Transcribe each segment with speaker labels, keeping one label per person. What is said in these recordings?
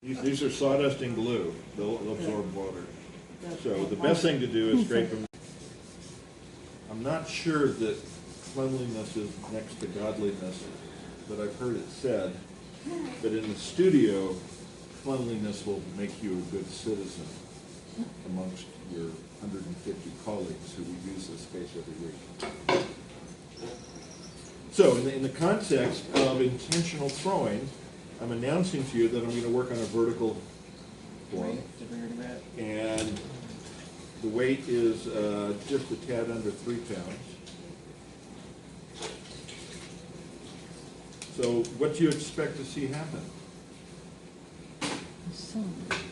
Speaker 1: These are sawdust and glue. They'll absorb water. So the best thing to do is scrape them. I'm not sure that cleanliness is next to godliness, but I've heard it said that in the studio, cleanliness will make you a good citizen amongst your 150 colleagues who will use this space every week. So in the context of intentional throwing, I'm announcing to you that I'm going to work on a vertical form. And the weight is just a tad under 3 pounds. So what do you expect to see happen?
Speaker 2: You're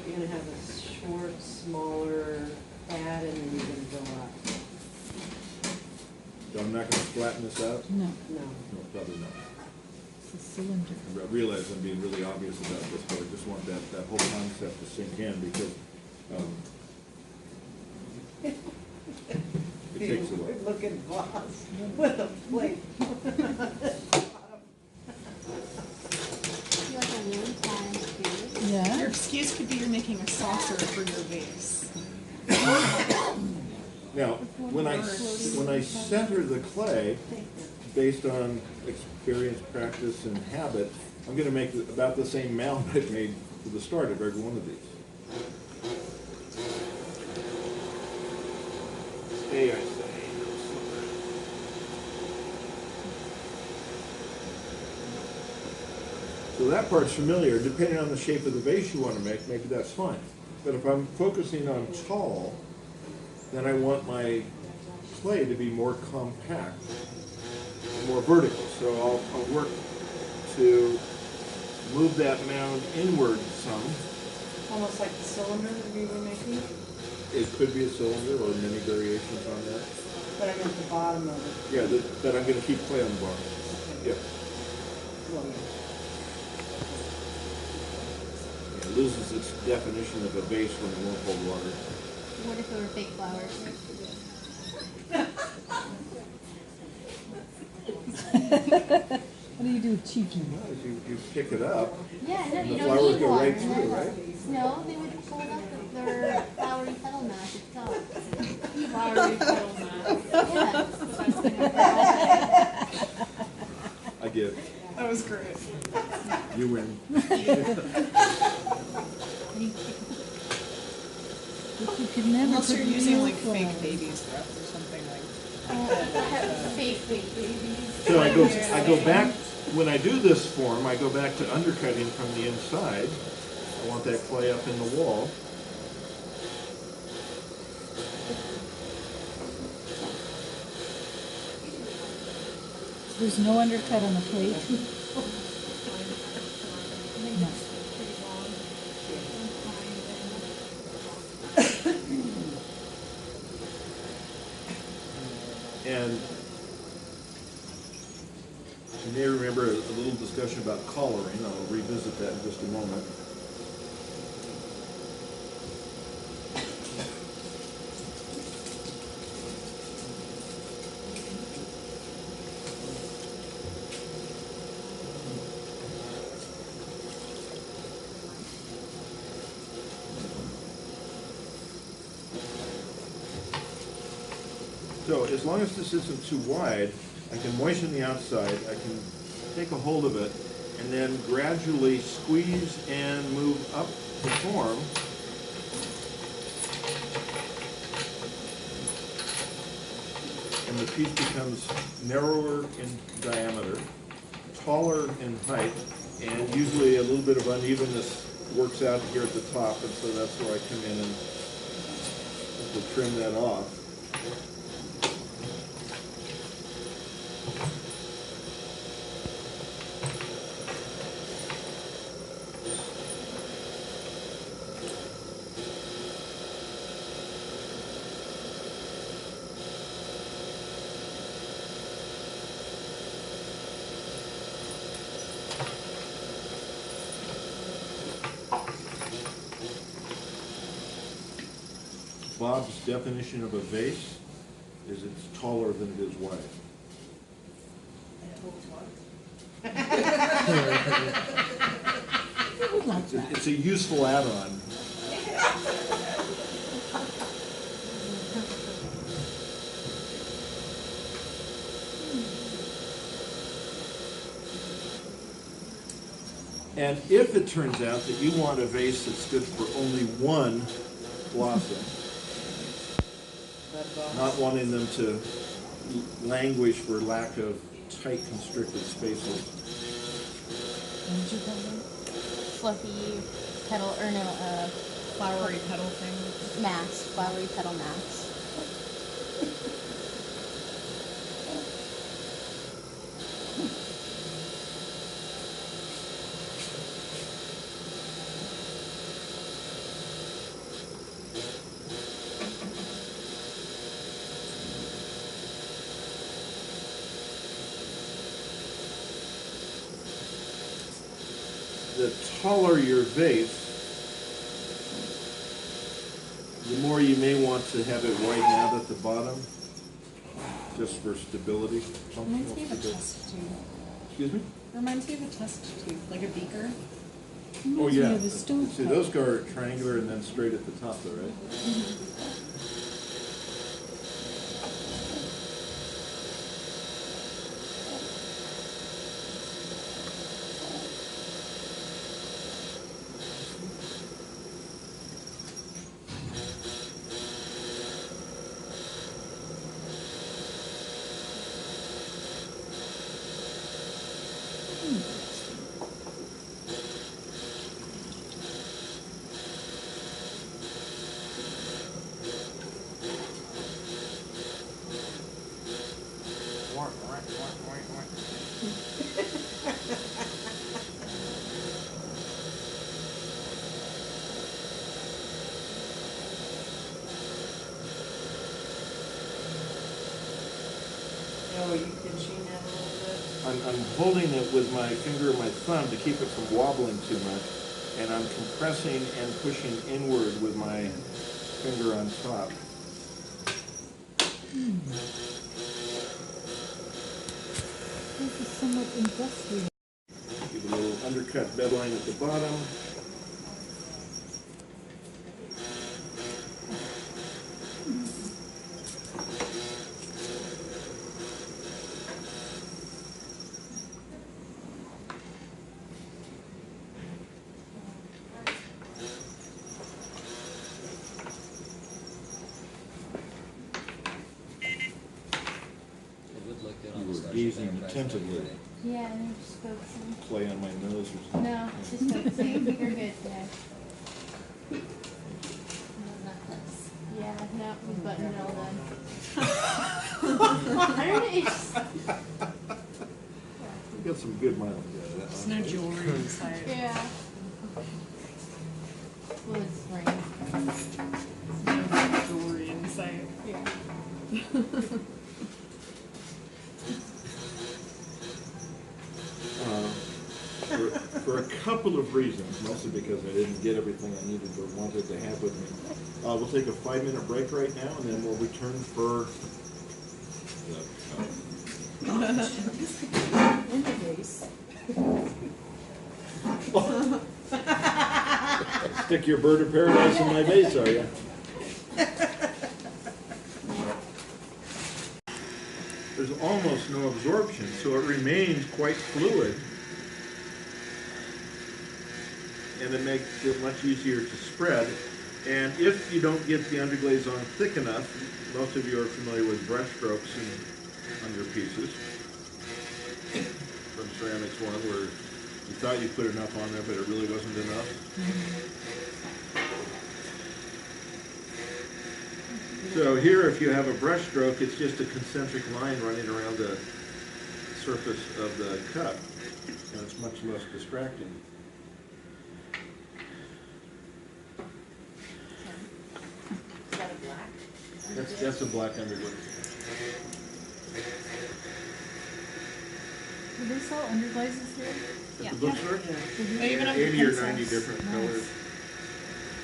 Speaker 2: going to have a short, smaller pad, and then you're going to go up.
Speaker 1: So I'm not going to flatten this out?
Speaker 3: No,
Speaker 2: No.
Speaker 1: No, probably not.
Speaker 3: it's a cylinder.
Speaker 1: I realize I'm being really obvious about this, but I just want that whole concept to sink in because it takes a while.
Speaker 2: Good-looking boss with a plate.
Speaker 3: Yeah?
Speaker 4: Your excuse could be you're making a saucer for your vase.
Speaker 1: Now, when I center the clay, based on experience, practice, and habit, I'm going to make about the same mound I've made for the start of every one of these. Stay, I say. So that part's familiar. Depending on the shape of the vase you want to make, maybe that's fine. But if I'm focusing on tall, then I want my clay to be more compact, more vertical. So I'll work to move that mound inward some.
Speaker 2: Almost like the cylinder that we were making,
Speaker 1: It could be a cylinder or many variations on that.
Speaker 2: but I meant the bottom of it.
Speaker 1: Yeah, that I'm going to keep clay on the bottom. Yeah.
Speaker 2: Well,
Speaker 1: It loses its definition of a vase when it won't hold water.
Speaker 5: What if it were fake flowers?
Speaker 3: What do you do, cheeky?
Speaker 1: Well, you pick it up,
Speaker 5: Yeah, no,
Speaker 1: and
Speaker 5: you
Speaker 1: the
Speaker 5: don't
Speaker 1: flowers
Speaker 5: need
Speaker 1: go
Speaker 5: water.
Speaker 1: right through, right?
Speaker 5: No, they would hold up their flowery petal mat itself.
Speaker 4: Flowery petal mat.
Speaker 5: Yeah.
Speaker 1: I give.
Speaker 4: That was great.
Speaker 1: You win.
Speaker 3: But you could never
Speaker 4: Unless
Speaker 3: put
Speaker 4: you're using
Speaker 3: real
Speaker 4: like fake
Speaker 3: flowers.
Speaker 4: baby stuff or something like.
Speaker 5: Fake babies.
Speaker 1: So I go back, when I do this form, I go back to undercutting from the inside. I want that clay up in the wall.
Speaker 3: There's no undercut on the plate? No.
Speaker 1: And you may remember a little discussion about collaring. I'll revisit that in just a moment. So as long as this isn't too wide, I can moisten the outside, I can take a hold of it, and then gradually squeeze and move up the form. And the piece becomes narrower in diameter, taller in height, and usually a little bit of unevenness works out here at the top, and so that's where I come in and will trim that off. Bob's definition of a vase is it's taller than it is wide.
Speaker 3: I would like that.
Speaker 1: It's a useful add-on. And if it turns out that you want a vase that's good for only one blossom, not wanting them to languish for lack of tight constricted spaces.
Speaker 3: What did you call that?
Speaker 5: Fluffy petal, or no,
Speaker 4: Flowery petal thing.
Speaker 5: mass, flowery petal mass.
Speaker 1: The taller your vase, the more you may want to have it widen out at the bottom, just for stability.
Speaker 4: Reminds me of a test tube.
Speaker 1: Excuse me?
Speaker 4: Reminds me of a test tube, like a beaker.
Speaker 1: Oh,
Speaker 3: Reminds me
Speaker 1: yeah.
Speaker 3: of a stove
Speaker 1: See,
Speaker 3: pipe.
Speaker 1: those are triangular and then straight at the top though, right?
Speaker 2: Oh, are you pinching that a little bit?
Speaker 1: I'm holding it with my finger and my thumb to keep it from wobbling too much, and I'm compressing and pushing inward with my finger on top.
Speaker 3: This is somewhat industrial.
Speaker 1: Give a little undercut bedline at the bottom. You were gazing attentively.
Speaker 5: Yeah, and you're just focusing.
Speaker 1: Play on my nose or something.
Speaker 5: No, just focusing. You're good today. Yeah, no, we buttoned it all done. I don't know, it's just,
Speaker 1: We got some good mileage out of that.
Speaker 4: There's no jewelry inside.
Speaker 5: yeah. Well, it's rain.
Speaker 4: There's no jewelry inside.
Speaker 5: Yeah.
Speaker 1: For a couple of reasons, mostly because I didn't get everything I needed or wanted to have with me. We'll take a 5-minute break right now, and then we'll return for
Speaker 2: In the vase.
Speaker 1: stick your bird of paradise in my vase, are you? There's almost no absorption, so it remains quite fluid. And it makes it much easier to spread. And if you don't get the underglaze on thick enough, most of you are familiar with brush strokes on your pieces. From Ceramics 1, where you thought you put enough on there, but it really wasn't enough. So here, if you have a brush stroke, it's just a concentric line running around the surface of the cup, and it's much less distracting.
Speaker 2: Is that a black?
Speaker 1: That's a black underglaze.
Speaker 3: Do they sell underglazes here?
Speaker 1: At the bookstore?
Speaker 2: Yeah.
Speaker 4: They even have
Speaker 1: 80 or
Speaker 4: pencils.
Speaker 1: 90 different colors.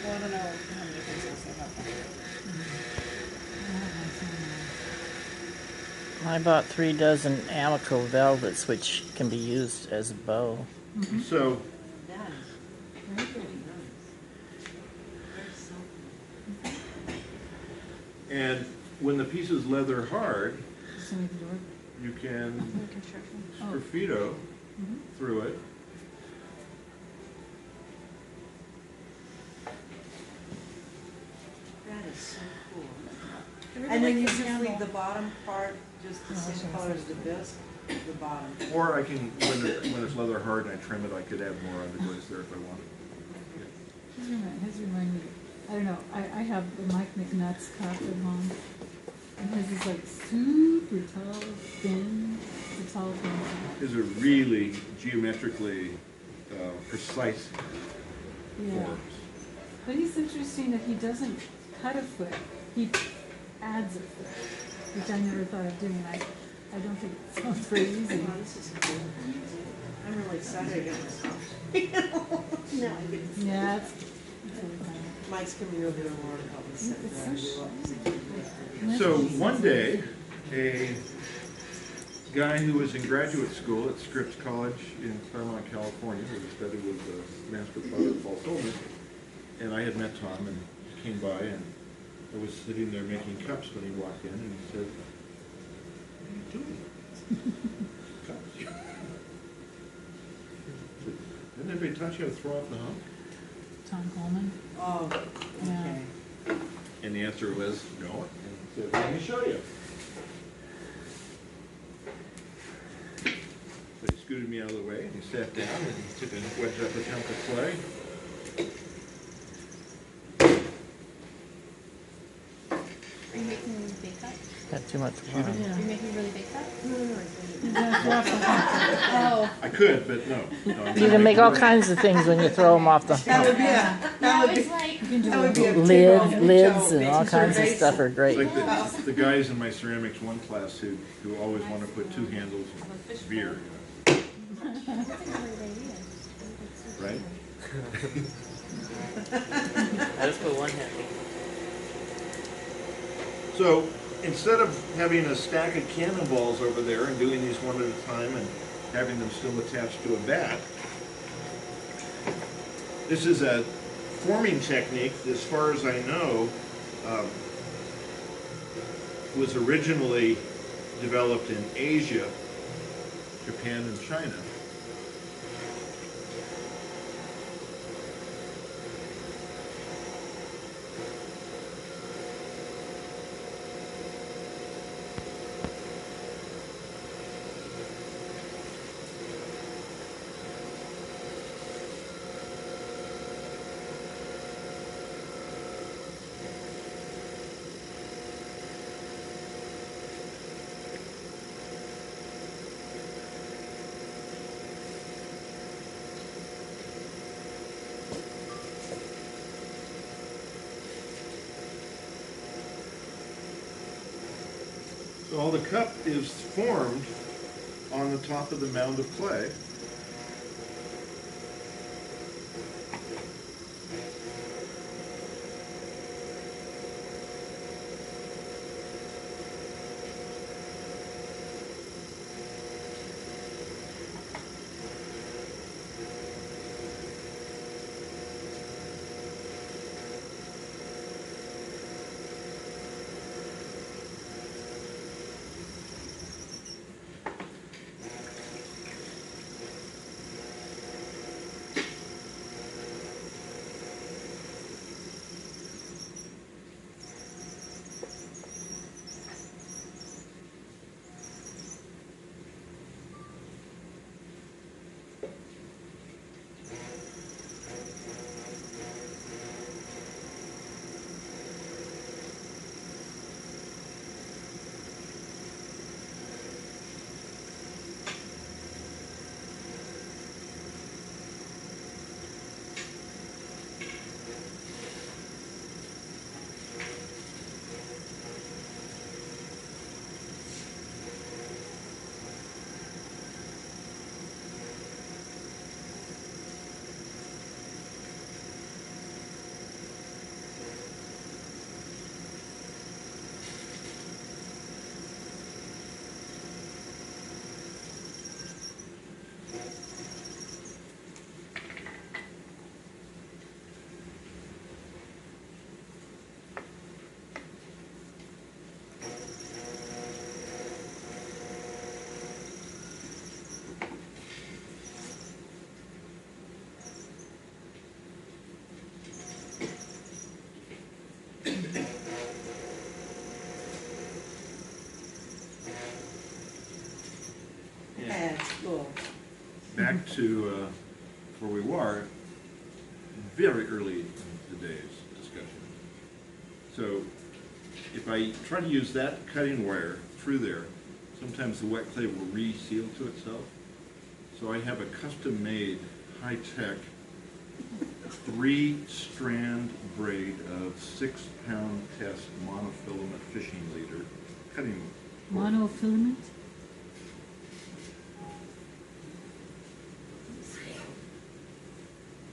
Speaker 4: Well, I don't know how many pencils they have.
Speaker 6: I bought 3 dozen Amico velvets, which can be used as a bow.
Speaker 1: So
Speaker 2: That
Speaker 1: And when the piece is leather hard,
Speaker 3: Just make the door.
Speaker 1: you can
Speaker 4: Construction.
Speaker 1: graffito through it.
Speaker 2: That is so cool.
Speaker 4: I really
Speaker 2: And then
Speaker 4: like
Speaker 2: you
Speaker 4: this
Speaker 2: just
Speaker 4: handle.
Speaker 2: leave the bottom part just the
Speaker 3: Oh,
Speaker 2: same
Speaker 3: sure.
Speaker 2: color as the bisque, the bottom.
Speaker 1: Or I can, when it's leather hard and I trim it, I could add more underglaze there if I wanted.
Speaker 3: His remind me, I don't know, I have the Mike McNutt's cup at home. And his is like super tall, thin, it's a tall thin cup.
Speaker 1: Is a really geometrically precise
Speaker 3: Yeah.
Speaker 1: forms.
Speaker 3: But he's interesting that he doesn't cut a foot, he adds a foot, which I never thought of doing. I don't think it sounds very easy.
Speaker 2: Wow, this is cool. I'm really excited to get this house. Now I get to see
Speaker 3: Yeah,
Speaker 2: it.
Speaker 3: it's really fun.
Speaker 2: Mike's gonna be over there more to help me set
Speaker 3: It's
Speaker 2: that.
Speaker 3: so
Speaker 1: So one day, a guy who was in graduate school at Scripps College in Claremont, California, where he studied with the master potter Paul Solman, and I had met Tom and he came by and I was sitting there making cups when he walked in and he said, "What are you doing?" Cups. I said, "Didn't anybody taught you how to throw off the hump?"
Speaker 3: Tom Coleman.
Speaker 2: Oh,
Speaker 3: Yeah.
Speaker 2: okay.
Speaker 1: And the answer was no. And he said, "Let me show you." So he scooted me out of the way and he sat down and he took a wedged up a chunk of clay.
Speaker 5: Are you making really big cup?
Speaker 6: Got too much wine.
Speaker 5: Are you making really big cup?
Speaker 2: No, no, I think
Speaker 3: He's gonna throw off the hump.
Speaker 5: Oh,
Speaker 1: I could, but no. No, I'm
Speaker 6: You can make all
Speaker 1: making-
Speaker 6: kinds of things when you throw them off the
Speaker 2: that would be a,
Speaker 5: no,
Speaker 2: that would
Speaker 5: it's
Speaker 2: be,
Speaker 5: like,
Speaker 3: You can do
Speaker 2: that would
Speaker 3: it.
Speaker 2: be a big old
Speaker 6: lids
Speaker 2: joke,
Speaker 6: and all
Speaker 2: making
Speaker 6: kinds of
Speaker 2: surveys.
Speaker 6: stuff are great.
Speaker 1: Like the guys in my ceramics one class who always want to put two handles of beer,
Speaker 5: that's a great idea.
Speaker 1: right?
Speaker 6: I just put one hand.
Speaker 1: So instead of having a stack of cannonballs over there and doing these one at a time and having them still attached to a bat, this is a forming technique that, as far as I know, was originally developed in Asia, Japan, and China. So the cup is formed on the top of the mound of clay. back to where we were, very early in today's discussion. So if I try to use that cutting wire through there, sometimes the wet clay will reseal to itself. So I have a custom-made, high-tech, 3-strand braid of 6-pound test monofilament fishing leader cutting cord.
Speaker 3: Monofilament?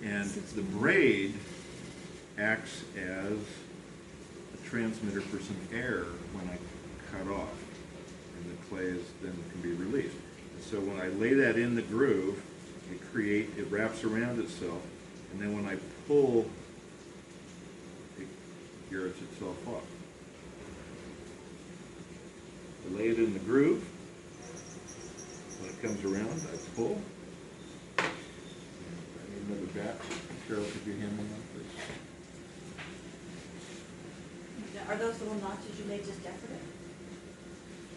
Speaker 1: And the braid acts as a transmitter for some air when I cut off, and the clay then can be released. And so when I lay that in the groove, it wraps around itself, and then when I pull, it garrots itself off. I lay it in the groove. When it comes around, I pull. Another bat. Carol, could you hand me one, please?
Speaker 7: Are those little notches you made just decorative?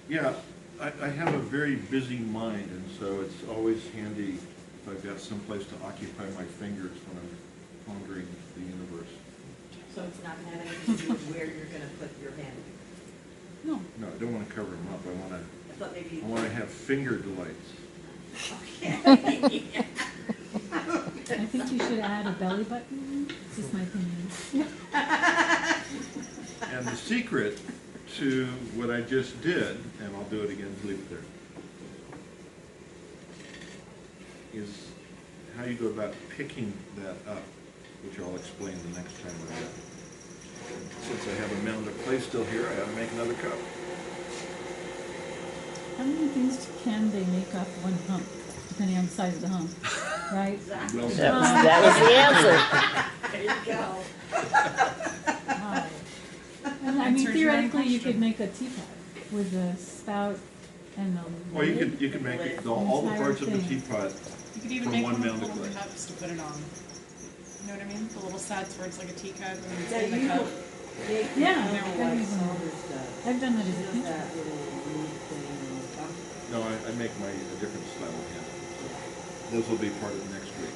Speaker 1: Yeah, I have a very busy mind, and so it's always handy if I've got someplace to occupy my fingers when I'm pondering the universe.
Speaker 7: So it's not gonna have anything to do with where you're gonna put your hand?
Speaker 3: No.
Speaker 1: No, I don't want to cover them up.
Speaker 7: I thought maybe
Speaker 1: I want to have finger delights.
Speaker 7: Okay.
Speaker 3: I think you should add a belly button. It's just my opinion.
Speaker 1: And the secret to what I just did, and I'll do it again, leave it there, is how you go about picking that up, which I'll explain the next time around. Since I have a mound of clay still here, I have to make another cup.
Speaker 3: How many things can they make off one hump, depending on the size of the hump, right?
Speaker 1: Well
Speaker 6: That was the answer.
Speaker 7: There you go.
Speaker 3: Wow. And I mean,
Speaker 4: Answers your own
Speaker 3: theoretically, you could
Speaker 4: question.
Speaker 3: make a teapot with the spout and the
Speaker 1: Or you
Speaker 3: lid.
Speaker 1: could make all the parts of the
Speaker 3: Entire thing.
Speaker 1: teapot.
Speaker 4: You could even
Speaker 1: From
Speaker 4: make
Speaker 1: one
Speaker 4: one
Speaker 1: mound
Speaker 4: with
Speaker 1: of
Speaker 4: little
Speaker 1: clay.
Speaker 4: cups to put it on. You know what I mean? The little sets where it's like a teacup and it's
Speaker 2: Yeah,
Speaker 4: in the
Speaker 2: you
Speaker 4: cup.
Speaker 2: make
Speaker 3: Yeah,
Speaker 2: them
Speaker 3: I've
Speaker 2: like
Speaker 3: used them.
Speaker 2: Saunders does.
Speaker 3: I've done that as a
Speaker 2: Just
Speaker 3: pinch.
Speaker 2: that little reed thing on the top.
Speaker 1: No, I make a different style of handle. Those will be part of next week.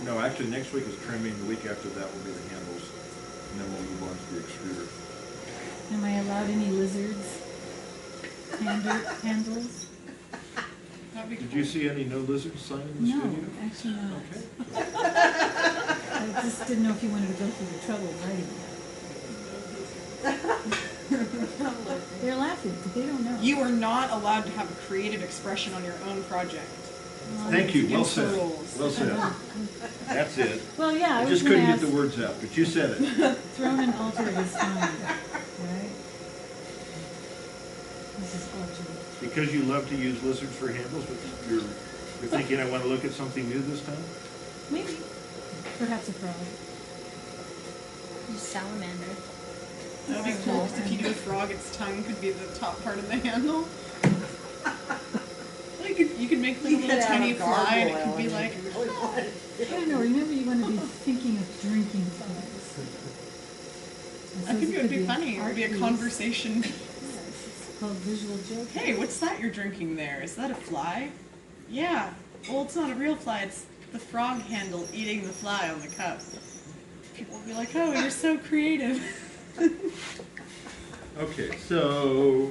Speaker 1: No, actually, next week is trimming. The week after that will be the handles, and then we'll move on to the extruder.
Speaker 3: Am I allowed any lizards? Handles?
Speaker 4: That'd be
Speaker 1: Did
Speaker 4: cool.
Speaker 1: you see any no lizard sign in the
Speaker 3: No,
Speaker 1: studio?
Speaker 3: actually not.
Speaker 1: Okay.
Speaker 3: I just didn't know if you wanted to go through the trouble of writing that. They're laughing, but they don't know.
Speaker 4: You are not allowed to have a creative expression on your own project.
Speaker 1: Thank you. Well
Speaker 4: Against the
Speaker 1: said.
Speaker 4: rules.
Speaker 1: Well said. That's it.
Speaker 3: Well, yeah, I
Speaker 1: I
Speaker 3: was
Speaker 1: just
Speaker 3: gonna
Speaker 1: couldn't
Speaker 3: ask,
Speaker 1: get the words out, but you said it.
Speaker 3: thrown and altered is fine, right? This is altered.
Speaker 1: Because you love to use lizards for handles, but you're thinking I want to look at something new this time?
Speaker 3: Maybe. Perhaps a frog.
Speaker 5: Salamander.
Speaker 4: That'd be cool. If you do a frog, its tongue could be the top part of the handle. You could make like a
Speaker 2: You
Speaker 4: little
Speaker 2: could have
Speaker 4: tiny
Speaker 2: a
Speaker 4: fly and it
Speaker 2: gargoyle
Speaker 4: could be
Speaker 2: in
Speaker 4: like,
Speaker 2: if you really wanted.
Speaker 3: I don't know, remember you want to be thinking of drinking things. And
Speaker 4: I
Speaker 3: so
Speaker 4: think it would be
Speaker 3: could
Speaker 4: funny. It would be a
Speaker 3: art piece.
Speaker 4: conversation.
Speaker 3: Yes, it's called visual joke.
Speaker 4: Hey, what's that you're drinking there? Is that a fly? Yeah. Well, it's not a real fly. It's the frog handle eating the fly on the cup. People will be like, oh, you're so creative.
Speaker 1: Okay, so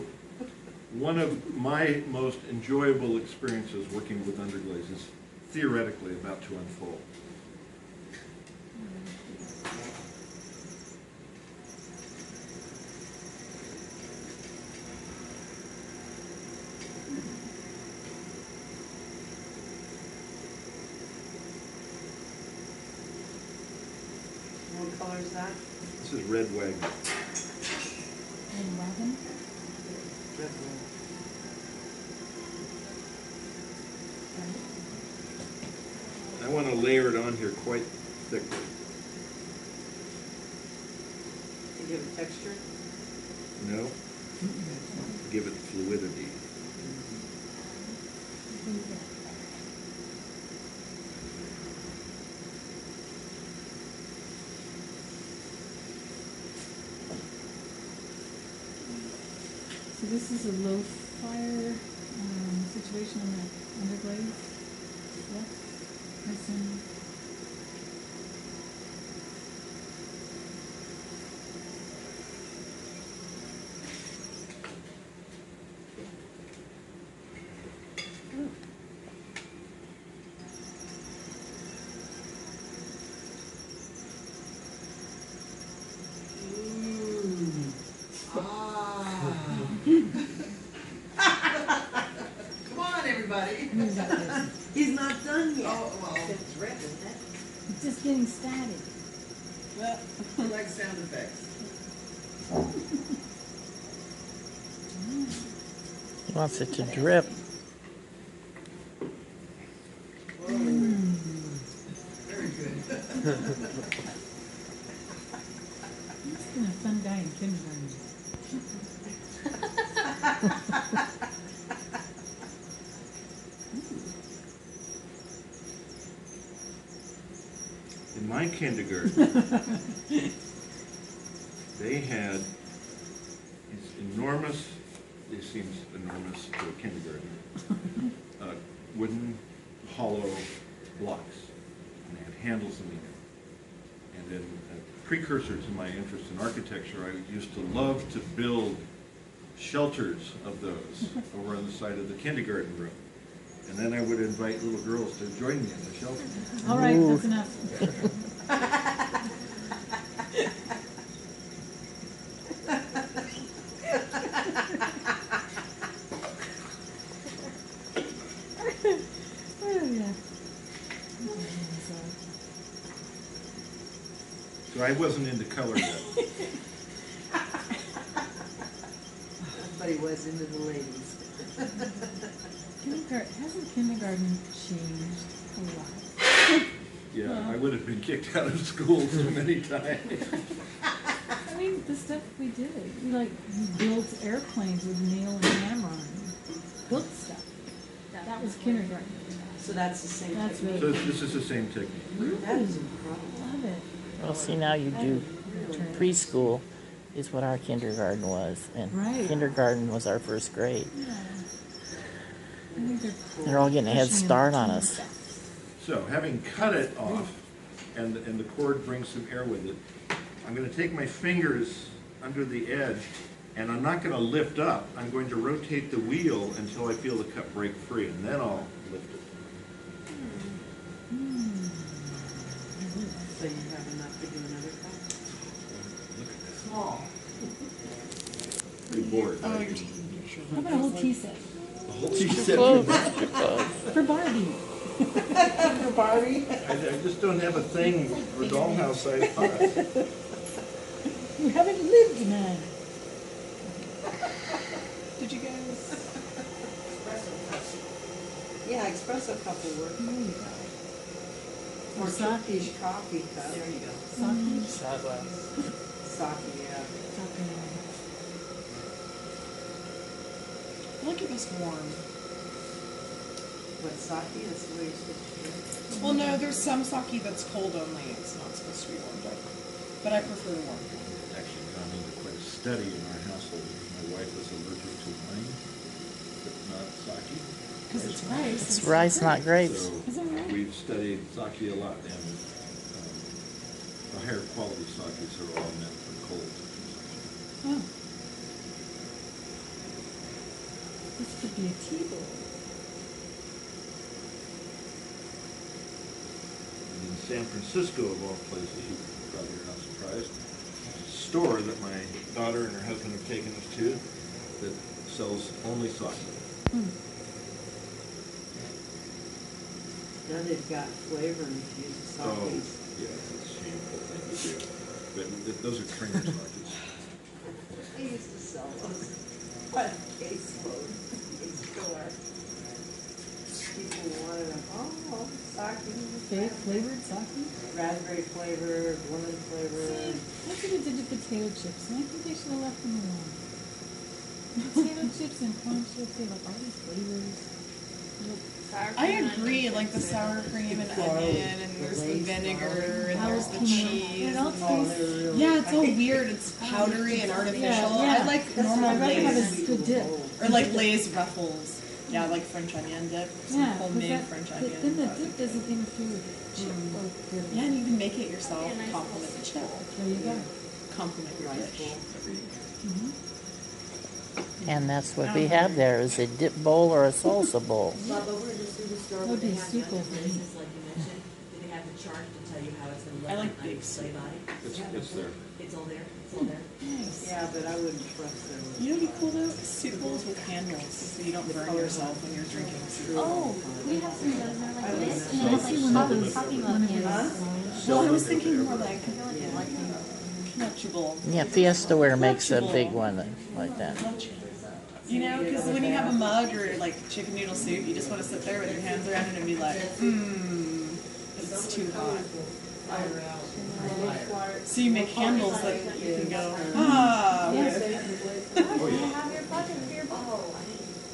Speaker 1: one of my most enjoyable experiences working with underglaze is theoretically about to unfold.
Speaker 2: What color is that?
Speaker 1: This is red wagon.
Speaker 3: And wagon.
Speaker 2: Red one.
Speaker 1: I want to layer it on here quite thickly.
Speaker 2: To give it texture?
Speaker 1: No? Give it fluidity.
Speaker 3: So this is a low fire situation on the underglaze. Yeah. missing.
Speaker 7: Come on, everybody.
Speaker 3: Who's that person?
Speaker 2: He's not done yet.
Speaker 7: Oh, well,
Speaker 2: It's drip, isn't it?
Speaker 3: It's just getting static.
Speaker 7: I like sound effects.
Speaker 6: He wants it to drip.
Speaker 7: Whoa. Very good.
Speaker 3: He's been a fun guy in kindergarten.
Speaker 1: In my kindergarten, they had these enormous, it seems enormous to a kindergartner, wooden hollow blocks, and they had handles in them. And in a precursor to my interest in architecture, I used to love to build shelters of those over on the side of the kindergarten room. And then I would invite little girls to join me in the shelter.
Speaker 3: All right, that's enough. Oh, yeah.
Speaker 1: So I wasn't into color yet.
Speaker 2: But he was into the ladies.
Speaker 3: Hasn't kindergarten changed a lot?
Speaker 1: Yeah, I would have been kicked out of school so many times.
Speaker 3: I mean, the stuff we did, we built airplanes with nail and hammer and built stuff. That was kindergarten.
Speaker 2: So that's the same
Speaker 3: That's
Speaker 2: technique.
Speaker 1: So this is the same technique.
Speaker 2: That is incredible.
Speaker 3: Love it.
Speaker 6: Well, see, now you do preschool is what our kindergarten was. And
Speaker 3: Right.
Speaker 6: kindergarten was our first grade.
Speaker 3: Yeah. I think
Speaker 6: They're all getting a head
Speaker 3: pushing them
Speaker 6: start
Speaker 3: to
Speaker 6: on
Speaker 3: the
Speaker 6: us.
Speaker 3: best.
Speaker 1: So having cut it off, and the cord brings some air with it, I'm going to take my fingers under the edge, and I'm not going to lift up. I'm going to rotate the wheel until I feel the cup break free, and then I'll lift it.
Speaker 2: So you have enough to do another cup?
Speaker 1: Look at this.
Speaker 2: Small.
Speaker 1: Pretty bored,
Speaker 4: Oh,
Speaker 1: right?
Speaker 4: you're
Speaker 3: How about a whole tea set?
Speaker 1: The whole tea set.
Speaker 3: For Barbie.
Speaker 2: For Barbie?
Speaker 1: I just don't have a thing for dollhouse-sized pots.
Speaker 3: You haven't lived, man.
Speaker 4: Did you guys?
Speaker 2: Yeah, espresso cup will work.
Speaker 3: There you go.
Speaker 2: Or
Speaker 3: Or sake.
Speaker 2: Turkish coffee cup.
Speaker 7: There you go.
Speaker 3: Sake.
Speaker 2: Sake, yeah.
Speaker 4: I like it was warm.
Speaker 2: What, sake? That's the way you're supposed to drink?
Speaker 4: Well, no, there's some sake that's cold only. It's not supposed to be warmed up. But I prefer warm.
Speaker 1: Actually gone into quite a study in our household. My wife was allergic to wine, but not sake.
Speaker 4: Because it's rice.
Speaker 6: It's rice, not grapes.
Speaker 1: So
Speaker 3: Is that right?
Speaker 1: we've studied sake a lot, and the higher quality sakes are all meant for cold consumption.
Speaker 3: Oh. This could be a tea bowl.
Speaker 1: And in San Francisco, of all places, you probably are not surprised, there's a store that my daughter and her husband have taken us to that sells only sake.
Speaker 2: Now they've got flavor infused
Speaker 1: Oh,
Speaker 2: sakes.
Speaker 1: yeah, it's a shameful thing to do. But those are trainer sakes.
Speaker 2: They used to sell those. What a caseload. They store. People wanted them, oh, sake.
Speaker 3: Flavored sake?
Speaker 2: Raspberry flavor, lemon flavor.
Speaker 3: See, that's what they did to potato chips, and I think they should have left them alone. Potato chips and corn chips, they have all these flavors.
Speaker 4: I agree, like the sour cream and onion, and there's the vinegar, and there's the cheese.
Speaker 3: It all
Speaker 4: and
Speaker 2: Oh,
Speaker 3: tastes.
Speaker 2: they're really.
Speaker 4: yeah, it's all weird. It's powdery and artificial.
Speaker 3: Yeah, yeah.
Speaker 4: I like
Speaker 3: That's
Speaker 4: normal
Speaker 3: what I'd rather have
Speaker 4: Lay's.
Speaker 3: a good dip.
Speaker 4: Or like Lay's Ruffles. Yeah, like French onion dip. Some
Speaker 3: Yeah, 'cause
Speaker 4: homemade
Speaker 3: that-
Speaker 4: French
Speaker 3: but
Speaker 4: onion.
Speaker 3: then the dip doesn't interfere with the chip.
Speaker 4: Yeah, and you can make it yourself. Compliment the chip.
Speaker 3: There you go.
Speaker 4: Compliment your dish.
Speaker 6: And that's what we have there, is a dip bowl or a salsa bowl.
Speaker 7: Bob, over in the student store,
Speaker 3: That'd
Speaker 7: when
Speaker 3: be
Speaker 7: they have the
Speaker 3: super
Speaker 7: other
Speaker 3: for me.
Speaker 7: places, like you mentioned, do they have the chart to tell you how it's gonna look?
Speaker 4: I like
Speaker 7: on your
Speaker 4: big
Speaker 7: sleigh body?
Speaker 1: It's there.
Speaker 7: It's all there, it's all there.
Speaker 2: Yeah, but I wouldn't trust them.
Speaker 4: You know what'd be cool though? Soup bowls with handles, so you don't burn yourself when you're drinking soup.
Speaker 5: Oh, we have some of those that are like this, and
Speaker 3: I
Speaker 5: then it's
Speaker 3: see
Speaker 5: like
Speaker 3: one of those,
Speaker 5: coffee
Speaker 3: one
Speaker 5: mug
Speaker 3: of
Speaker 5: handles.
Speaker 3: those.
Speaker 4: Well, I was thinking more like
Speaker 5: Like
Speaker 4: nutchable.
Speaker 6: Yeah, Fiesta Ware makes a big one like that.
Speaker 4: You know, because when you have a mug or like chicken noodle soup, you just want to sit there with your hands around it and be like, it's too hot. So you make handles that you can go, with.
Speaker 5: have your bucket for your bowl.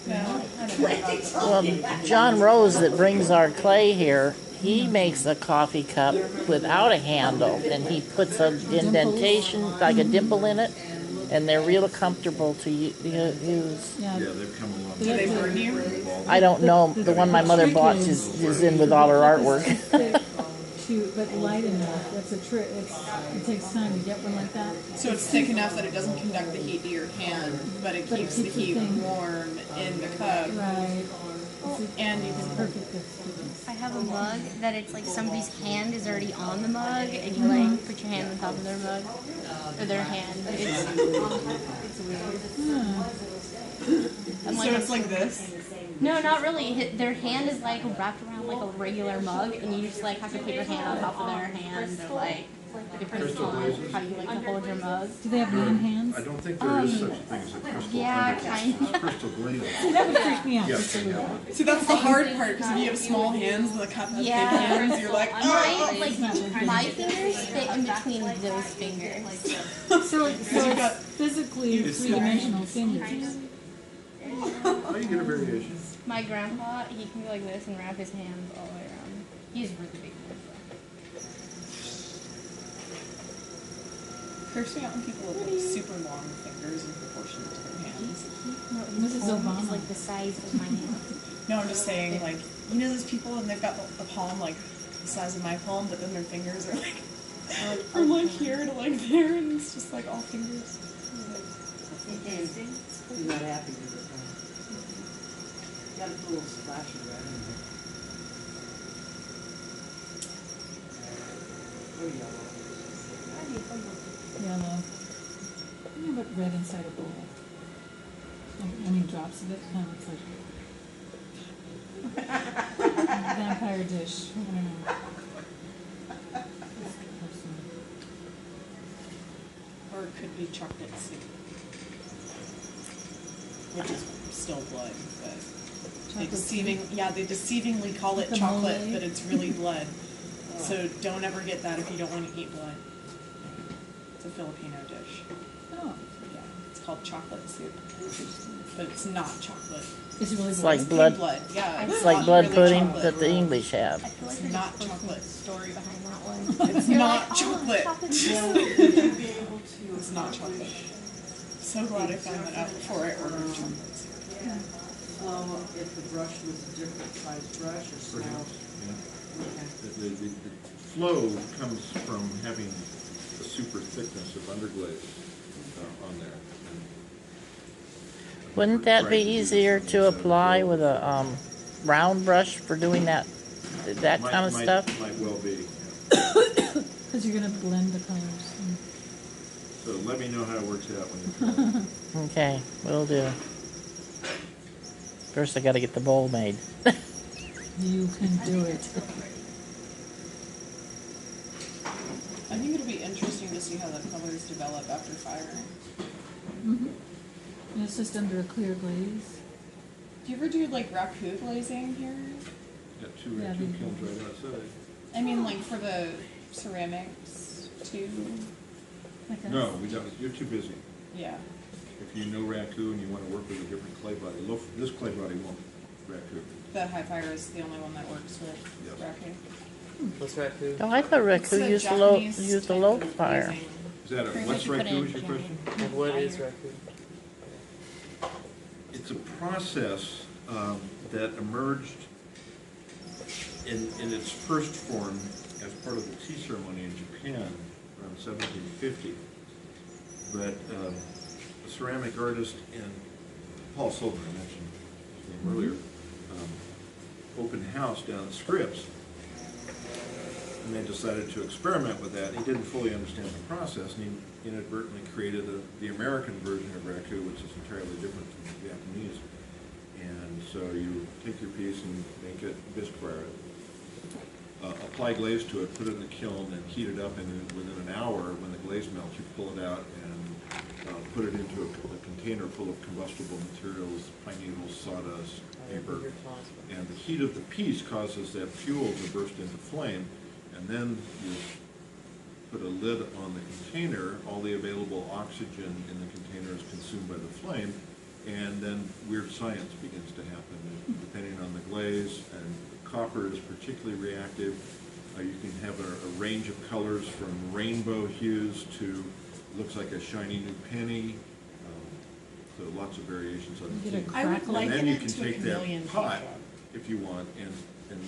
Speaker 4: No, I don't know about that.
Speaker 6: Well, John Rose that brings our clay here, he makes a coffee cup without a handle, and he puts an indentation, like a dimple in it, and they're real comfortable to use.
Speaker 3: Yeah,
Speaker 1: Yeah, they've come along.
Speaker 4: Do they burn you?
Speaker 6: I don't know, the one my mother bought is in with all her artwork.
Speaker 3: but light enough. That's a trick. It takes time to get one like that.
Speaker 4: So it's thick enough that it doesn't conduct the heat to your hand, but it keeps the heat
Speaker 3: thing
Speaker 4: warm in the cup.
Speaker 3: Right.
Speaker 4: And you can
Speaker 3: Perfect. That's
Speaker 5: I have a mug that it's like somebody's hand is already on the mug, and you like put your hand on top of their mug or their hand. It's weird. I'm
Speaker 4: so it's like this.
Speaker 5: No, not really. Their hand is like wrapped around like a regular mug, and you just like have to put your hand on top of their hand, or like depends on how you like to hold your mug.
Speaker 3: Do they have man hands?
Speaker 1: I don't think there is such a thing as a crystal.
Speaker 5: Yeah,
Speaker 1: underglaze.
Speaker 5: kind of.
Speaker 1: It's crystal glazing.
Speaker 3: That would freak me out.
Speaker 1: Yeah,
Speaker 3: Just a little.
Speaker 1: yeah.
Speaker 4: See, that's the hard part, because if you have small hands and the cup has big hands, you're like, oh.
Speaker 5: My fingers fit in between those fingers.
Speaker 3: So
Speaker 4: you've
Speaker 3: it's
Speaker 4: got-
Speaker 3: physically three-dimensional fingers.
Speaker 1: Oh, you get a variation.
Speaker 5: My grandpa, he can go like this and wrap his hands all the way around. He's really big.
Speaker 4: Creeps me out when people have like super long fingers in proportion to their hands.
Speaker 3: Mrs. Obama.
Speaker 5: Is like the size of my hand.
Speaker 4: No, I'm just saying, like, you know those people and they've got the palm like the size of my palm, but then their fingers are like from like here to like there, and it's just like all fingers.
Speaker 2: He's not happy with it, huh? Got a little splash of red in there. Or yellow.
Speaker 3: Yellow. Yeah, but red inside a bowl. I mean, drops of it. Kind of looks like vampire dish. I don't know.
Speaker 4: Or it could be chocolate soup, which is still blood, but they
Speaker 3: Chocolate
Speaker 4: deceivingly call it
Speaker 3: The
Speaker 4: chocolate,
Speaker 3: mole.
Speaker 4: but it's really blood. So don't ever get that if you don't want to eat blood. It's a Filipino dish.
Speaker 3: Oh,
Speaker 4: Yeah, it's called chocolate soup, but it's not chocolate.
Speaker 3: it's really
Speaker 6: It's
Speaker 3: good.
Speaker 6: like
Speaker 4: It's
Speaker 6: blood.
Speaker 4: pig blood. Yeah,
Speaker 6: It's like blood
Speaker 4: really
Speaker 6: pudding
Speaker 4: chocolate.
Speaker 6: that the English have.
Speaker 5: I feel like
Speaker 4: It's
Speaker 5: there's
Speaker 4: not
Speaker 5: a personal
Speaker 4: chocolate.
Speaker 5: story behind that one.
Speaker 4: It's
Speaker 5: You're
Speaker 4: not
Speaker 5: like,
Speaker 4: chocolate.
Speaker 5: Oh, chocolate
Speaker 4: It's not chocolate. So glad I found that out before I ordered chocolate soup.
Speaker 2: If the brush was a different size brush or small.
Speaker 1: Perhaps, yeah.
Speaker 2: Okay.
Speaker 1: The flow comes from having a super thickness of underglaze on there.
Speaker 6: Wouldn't that be easier to apply with a round brush for doing that kind of stuff?
Speaker 1: Might well be.
Speaker 3: Because you're going to blend the colors.
Speaker 1: So let me know how it works out when you
Speaker 6: Okay, will do. First, I got to get the bowl made.
Speaker 3: You can do it.
Speaker 4: I think it'll be interesting to see how the colors develop after firing.
Speaker 3: And it's just under a clear glaze.
Speaker 4: Do you ever do like raku glazing here?
Speaker 1: got two
Speaker 3: Yeah,
Speaker 1: two
Speaker 3: they-
Speaker 1: kilns right outside.
Speaker 4: I mean, like for the ceramics too.
Speaker 3: Like
Speaker 1: No, we don't. You're too busy.
Speaker 4: Yeah.
Speaker 1: If you know raku and you want to work with a different clay body, this clay body won't raku.
Speaker 4: The high fire is the only one that works with
Speaker 1: Yes.
Speaker 4: raku.
Speaker 8: What's raku?
Speaker 6: Oh, I thought
Speaker 4: It's
Speaker 6: Raku
Speaker 4: a
Speaker 6: used
Speaker 4: Japanese
Speaker 6: the
Speaker 4: type
Speaker 6: low
Speaker 4: of
Speaker 6: fire.
Speaker 4: glazing.
Speaker 1: Is that a,
Speaker 5: Pretty
Speaker 1: what's
Speaker 5: much you put
Speaker 1: raku
Speaker 5: in
Speaker 1: is your question?
Speaker 8: And what is raku?
Speaker 1: It's a process that emerged in its first form as part of the tea ceremony in Japan around 1750. But a ceramic artist in Paul Silver, I mentioned his name earlier, opened house down at Scripps, and they decided to experiment with that. He didn't fully understand the process, and he inadvertently created the American version of raku, which is entirely different from the Japanese. And so you take your piece and make it, bisque fire it, apply glaze to it, put it in the kiln, and heat it up, and within an hour, when the glaze melts, you pull it out and put it into a container full of combustible materials, pine needles, sawdust, paper. And the heat of the piece causes that fuel to burst into flame, and then you put a lid on the container, all the available oxygen in the container is consumed by the flame, and then weird science begins to happen, depending on the glaze. And copper is particularly reactive. You can have a range of colors from rainbow hues to looks like a shiny new penny. So lots of variations on the
Speaker 3: Get a
Speaker 1: theme.
Speaker 4: I would
Speaker 3: crackle.
Speaker 4: like
Speaker 1: And then you
Speaker 4: it
Speaker 1: can
Speaker 4: to a
Speaker 1: take that
Speaker 4: chameleon
Speaker 1: pot,
Speaker 4: tea shop.
Speaker 1: if you want, and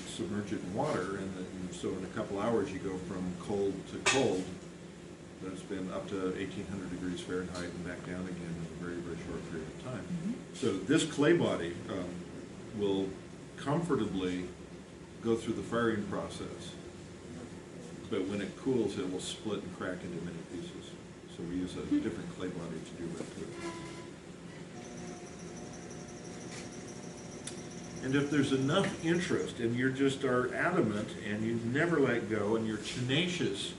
Speaker 1: submerge it in water, and so in a couple hours you go from cold to cold. That's been up to 1,800 degrees Fahrenheit and back down again in a very, very short period of time. So this clay body will comfortably go through the firing process, but when it cools, it will split and crack into many pieces. So we use a different clay body to do that too. And if there's enough interest and you just are adamant and you never let go and you're tenacious,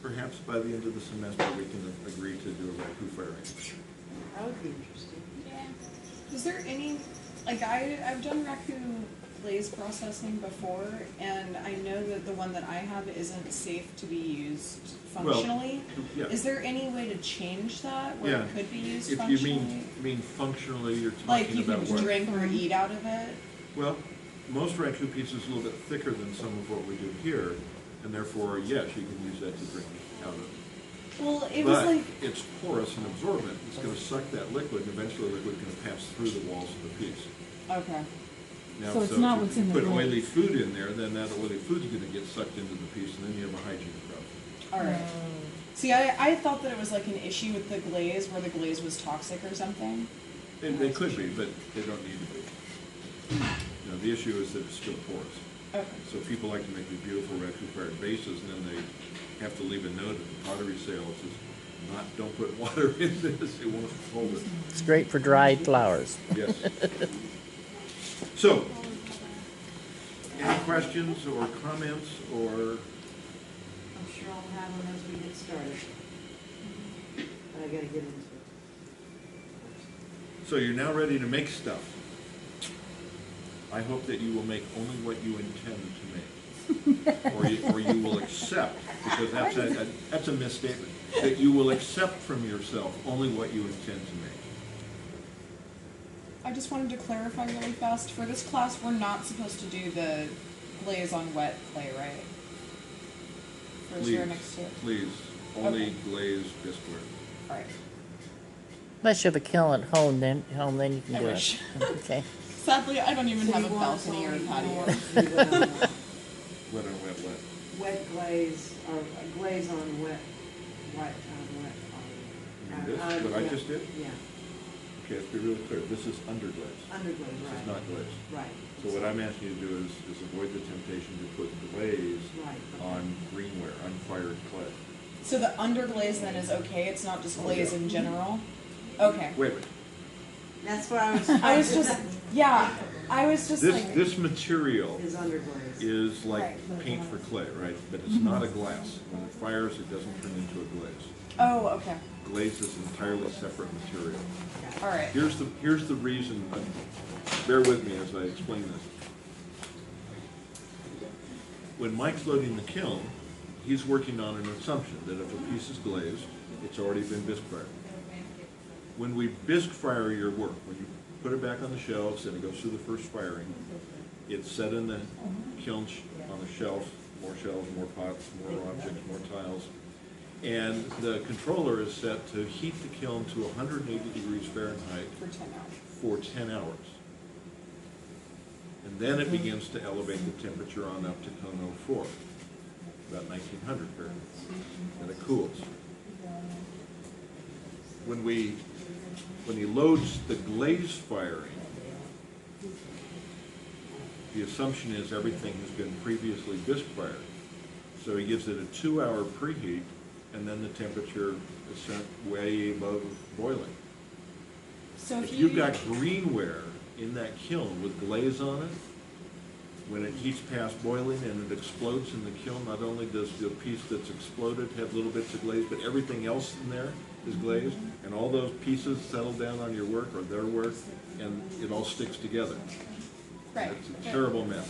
Speaker 1: perhaps by the end of the semester we can agree to do a raku firing.
Speaker 2: That would be interesting.
Speaker 4: Yeah. Is there any, like I've done raku glaze processing before, and I know that the one that I have isn't safe to be used functionally.
Speaker 1: Yeah.
Speaker 4: Is there any way to change that where it could be used
Speaker 1: If
Speaker 4: functionally?
Speaker 1: you mean functionally, you're talking
Speaker 4: like you
Speaker 1: about
Speaker 4: can
Speaker 1: what?
Speaker 4: drink or eat out of it?
Speaker 1: Well, most raku pieces are a little bit thicker than some of what we do here, and therefore, yes, you can use that to drink out of.
Speaker 4: Well, it was like,
Speaker 1: But it's porous and absorbent. It's going to suck that liquid, and eventually the liquid is going to pass through the walls of the piece.
Speaker 4: okay.
Speaker 1: Now,
Speaker 3: So it's not what's in the
Speaker 1: Put
Speaker 3: glaze.
Speaker 1: oily food in there, then that oily food's going to get sucked into the piece, and then you have a hygiene problem.
Speaker 4: All right. See, I thought that it was like an issue with the glaze where the glaze was toxic or something.
Speaker 1: And they could be, but they don't need to be. You know, the issue is that it's still porous.
Speaker 4: Okay.
Speaker 1: So people like to make these beautiful raku-fired bases, and then they have to leave a note at the pottery sale that says, don't put water in this, it won't hold it.
Speaker 6: It's great for dried flowers.
Speaker 1: Yes. So, any questions or comments or?
Speaker 2: I'm sure I'll have them as we get started. But I gotta get into it.
Speaker 1: So you're now ready to make stuff. I hope that you will make only what you intend to make. Or you will accept, because that's a misstatement, that you will accept from yourself only what you intend to make.
Speaker 4: I just wanted to clarify really fast. For this class, we're not supposed to do the glaze on wet clay, right? For
Speaker 1: Please,
Speaker 4: ceramics too.
Speaker 1: please, only
Speaker 4: Okay.
Speaker 1: glazed biscuit.
Speaker 4: All right.
Speaker 6: Unless you have a kiln at home, then you can
Speaker 4: I
Speaker 6: do
Speaker 4: wish.
Speaker 6: it. Okay.
Speaker 4: Sadly, I don't even
Speaker 2: So
Speaker 4: have
Speaker 2: you
Speaker 4: a
Speaker 2: want us
Speaker 4: balcony or a
Speaker 2: only
Speaker 4: patio.
Speaker 1: Wet on wet, wet.
Speaker 2: Wet glaze, or glaze on wet, wet
Speaker 1: You mean this, what I
Speaker 2: yeah,
Speaker 1: just did?
Speaker 2: Yeah,
Speaker 1: Okay, let's be really clear, this is underglaze.
Speaker 2: underglaze,
Speaker 1: This
Speaker 2: right.
Speaker 1: is not glaze.
Speaker 2: Right.
Speaker 1: So what I'm asking you to do is avoid the temptation to put glaze
Speaker 2: Right.
Speaker 1: on greenware, unfired clay.
Speaker 4: So the underglaze then is okay. It's not just glaze
Speaker 1: yeah.
Speaker 4: in general. Okay.
Speaker 1: Wait.
Speaker 2: That's what I was.
Speaker 4: I was just, yeah. I was just like,
Speaker 1: This material
Speaker 2: Is underglaze.
Speaker 1: is like
Speaker 4: Right.
Speaker 1: paint for clay, right? But it's not a glass. When it fires, it doesn't turn into a glaze.
Speaker 4: oh, okay.
Speaker 1: Glaze is an entirely separate material.
Speaker 4: All right.
Speaker 1: Here's the reason, bear with me as I explain this. When Mike's loading the kiln, he's working on an assumption that if a piece is glazed, it's already been bisque fired. When we bisque fire your work, when you put it back on the shelves and it goes through the first firing, it's set in the kiln on the shelf, more shelves, more pots, more objects, more tiles. And the controller is set to heat the kiln to 180 degrees Fahrenheit
Speaker 4: For 10 hours.
Speaker 1: for 10 hours. And then it begins to elevate the temperature on up to cone 04, about 1900 Fahrenheit, and it cools. When he loads the glaze firing, the assumption is everything has been previously bisque fired. So he gives it a 2-hour preheat, and then the temperature is sent way above boiling.
Speaker 4: So
Speaker 1: If you've got greenware in that kiln with glaze on it, when it heats past boiling and it explodes in the kiln, not only does the piece that's exploded have little bits of glaze, but everything else in there is glazed, and all those pieces settle down on your work or their work, and it all sticks together.
Speaker 4: right.
Speaker 1: It's a terrible mess.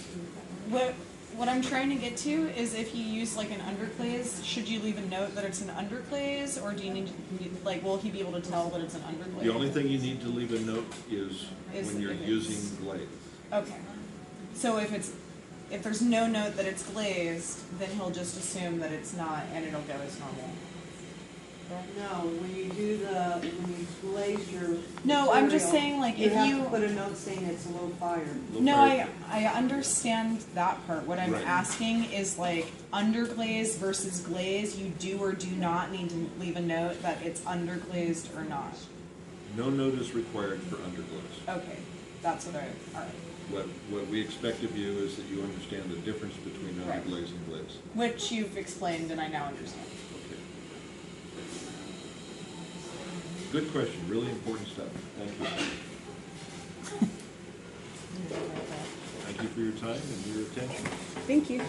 Speaker 4: What I'm trying to get to is if you use like an underglaze, should you leave a note that it's an underglaze, or do you need like will he be able to tell that it's an underglaze?
Speaker 1: The only thing you need to leave a note is when
Speaker 4: that
Speaker 1: you're
Speaker 4: it's-
Speaker 1: using glaze.
Speaker 4: Okay. So if there's no note that it's glazed, then he'll just assume that it's not, and it'll go as normal.
Speaker 2: No, when you glaze your
Speaker 4: No, I'm just
Speaker 2: material,
Speaker 4: saying, like, if
Speaker 2: have
Speaker 4: you-
Speaker 2: to put a note saying it's low fire.
Speaker 1: Low
Speaker 4: No,
Speaker 1: fire.
Speaker 4: I understand that part. What I'm
Speaker 1: Right.
Speaker 4: asking is like underglaze versus glaze. You do or do not need to leave a note that it's underglazed or not.
Speaker 1: No note is required for underglaze.
Speaker 4: Okay, that's what I. All right.
Speaker 1: What we expect of you is that you understand the difference between
Speaker 4: Right.
Speaker 1: underglaze and glaze.
Speaker 4: Which you've explained, and I now understand.
Speaker 1: Okay. Good question, really important stuff. Thank you. Thank you for your time and your attention.
Speaker 4: Thank you.